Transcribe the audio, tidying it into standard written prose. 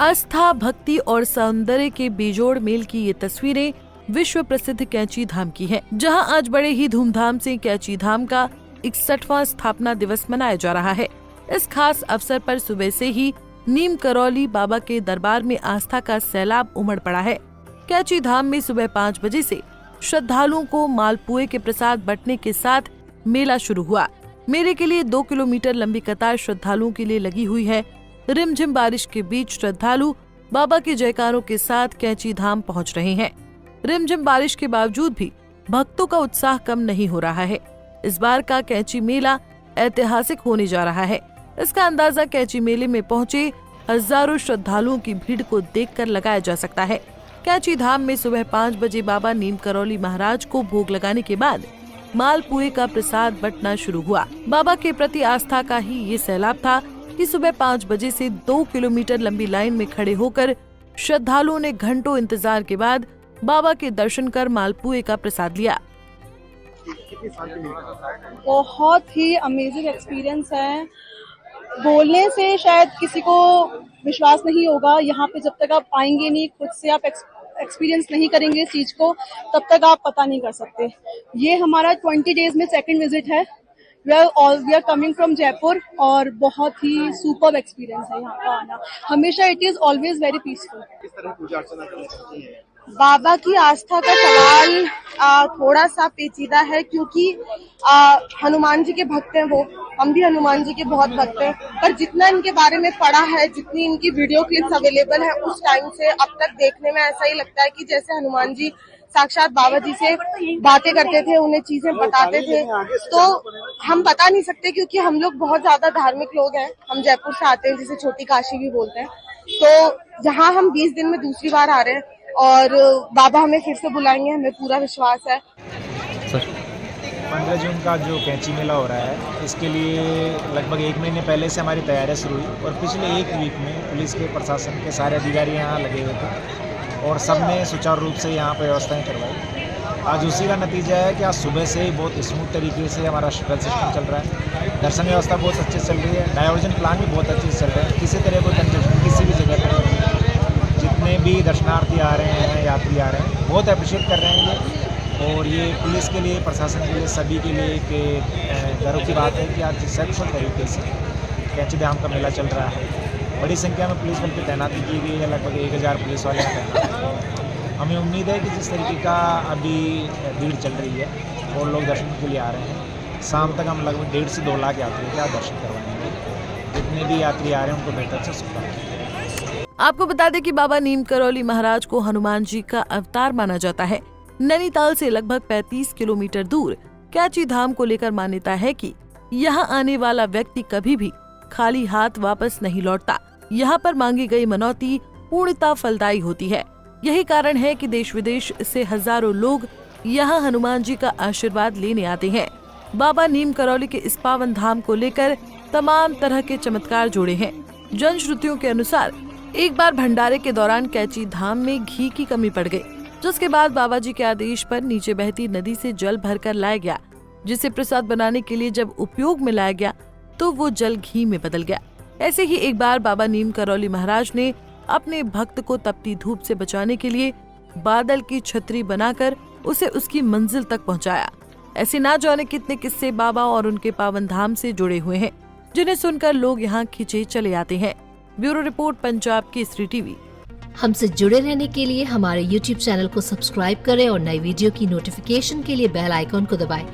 आस्था, भक्ति और सौंदर्य के बेजोड़ मेल की ये तस्वीरें विश्व प्रसिद्ध कैंची धाम की हैं, जहां आज बड़े ही धूमधाम से कैंची धाम का 61वां स्थापना दिवस मनाया जा रहा है। इस खास अवसर पर सुबह से ही नीम करौली बाबा के दरबार में आस्था का सैलाब उमड़ पड़ा है। कैंची धाम में सुबह 5 बजे से श्रद्धालुओं को मालपुए के प्रसाद बंटने के साथ मेला शुरू हुआ। मेले के लिए 2 किलोमीटर लंबी कतार श्रद्धालुओं के लिए लगी हुई है। रिमझिम बारिश के बीच श्रद्धालु बाबा के जयकारों के साथ कैंची धाम पहुंच रहे हैं। रिमझिम बारिश के बावजूद भी भक्तों का उत्साह कम नहीं हो रहा है। इस बार का कैंची मेला ऐतिहासिक होने जा रहा है। इसका अंदाजा कैंची मेले में पहुंचे हजारों श्रद्धालुओं की भीड़ को देखकर लगाया जा सकता है। कैंची धाम में सुबह 5 बजे बाबा नीम करौली महाराज को भोग लगाने के बाद मालपुए का प्रसाद बंटना शुरू हुआ। बाबा के प्रति आस्था का ही ये सैलाब था कि सुबह 5 बजे से 2 किलोमीटर लंबी लाइन में खड़े होकर श्रद्धालुओं ने घंटों इंतजार के बाद बाबा के दर्शन कर मालपुए का प्रसाद लिया। बहुत ही अमेजिंग एक्सपीरियंस है। बोलने से शायद किसी को विश्वास नहीं होगा। यहाँ पे जब तक आप आएंगे नहीं, खुद से आप एक्सपीरियंस नहीं करेंगे इस चीज को, तब तक आप पता नहीं कर सकते। ये हमारा 20 डेज में सेकंड विजिट है। We are coming from Jaipur और बहुत ही सुपर्ब एक्सपीरियंस है यहाँ का आना। हमेशा it is always very peaceful. किस तरह पूजा अर्चना करनी चाहती हैं? बाबा की आस्था का सवाल थोड़ा सा पेचीदा है, क्योंकि हनुमान जी के भक्त हैं वो। हम भी हनुमान जी के बहुत भक्त हैं, पर जितना इनके बारे में पढ़ा है, जितनी इनकी वीडियो क्लिप्स अवेलेबल है, उस टाइम से अब तक देखने में ऐसा ही लगता है कि जैसे हनुमान जी साक्षात बाबा जी से बातें करते थे, उन्हें चीजें बताते थे। तो हम बता नहीं सकते, क्योंकि हम लोग बहुत ज्यादा धार्मिक लोग हैं। हम जयपुर से आते हैं, जिसे छोटी काशी भी बोलते हैं। तो यहाँ हम 20 दिन में दूसरी बार आ रहे हैं और बाबा हमें फिर से बुलाएंगे, हमें पूरा विश्वास है। 15 जून का जो कैंची मेला हो रहा है, इसके लिए लगभग 1 महीने पहले से हमारी तैयारियां शुरू हुई और पिछले 1 वीक में पुलिस के प्रशासन के सारे अधिकारी यहाँ लगे हुए थे और सबने सुचारू रूप से यहाँ पर व्यवस्थाएं करवाई। आज उसी का नतीजा है कि आज सुबह से ही बहुत स्मूथ तरीके से हमारा शटल सिस्टम चल रहा है। दर्शन व्यवस्था बहुत अच्छे चल रही है। डाइवर्जन प्लान भी बहुत अच्छे से चल रहे हैं। किसी तरह कोई कंजेशन किसी भी जगह पर नहीं है। जितने भी दर्शनार्थी आ रहे हैं, यात्री आ रहे हैं, बहुत अप्रिशिएट कर रहे हैं ये। और ये पुलिस के लिए, प्रशासन के लिए, सभी के लिए एक गर्व की बात है कि आज सक्सेसफुल तरीके से कैंची धाम का मेला चल रहा है। बड़ी संख्या में पुलिस बल की तैनाती की गई है। लगभग 1000 पुलिस वाले तैनात हैं। हमें उम्मीद है कि जिस तरीके का अभी भीड़ चल रही है और लोग दर्शन के लिए आ रहे हैं, शाम तक हम लगभग 1.5 से 2 लाख यात्रियों का दर्शन करवाएंगे। जितने भी यात्री आ रहे हैं उनको बेहतर से शुभकामनाएं। आपको बता दें कि बाबा नीम करौली महाराज को हनुमान जी का अवतार माना जाता है। नैनीताल से लगभग 35 किलोमीटर दूर कैंची धाम को लेकर मान्यता है कि यहाँ आने वाला व्यक्ति कभी भी खाली हाथ वापस नहीं लौटता। यहाँ पर मांगी गई मनौती पूर्णतः फलदायी होती है। यही कारण है कि देश विदेश से हजारों लोग यहाँ हनुमान जी का आशीर्वाद लेने आते हैं। बाबा नीम करौली के इस पावन धाम को लेकर तमाम तरह के चमत्कार जुड़े हैं। जनश्रुतियों के अनुसार एक बार भंडारे के दौरान कैंची धाम में घी की कमी पड़ गई, जिसके बाद बाबा जी के आदेश पर नीचे बहती नदी से जल भरकर लाया गया, जिसे प्रसाद बनाने के लिए जब उपयोग में लाया गया तो वो जल घी में बदल गया। ऐसे ही एक बार बाबा नीम करौली महाराज ने अपने भक्त को तपती धूप से बचाने के लिए बादल की छतरी बनाकर उसे उसकी मंजिल तक पहुंचाया। ऐसे ना जाने कितने किस्से बाबा और उनके पावन धाम से जुड़े हुए हैं, जिन्हें सुनकर लोग यहाँ खींचे चले आते हैं। Bureau report, Punjab Kesari TV. हमसे जुड़े रहने के लिए हमारे YouTube चैनल को सब्सक्राइब करें और नई वीडियो की नोटिफिकेशन के लिए बेल आइकॉन को दबाएं।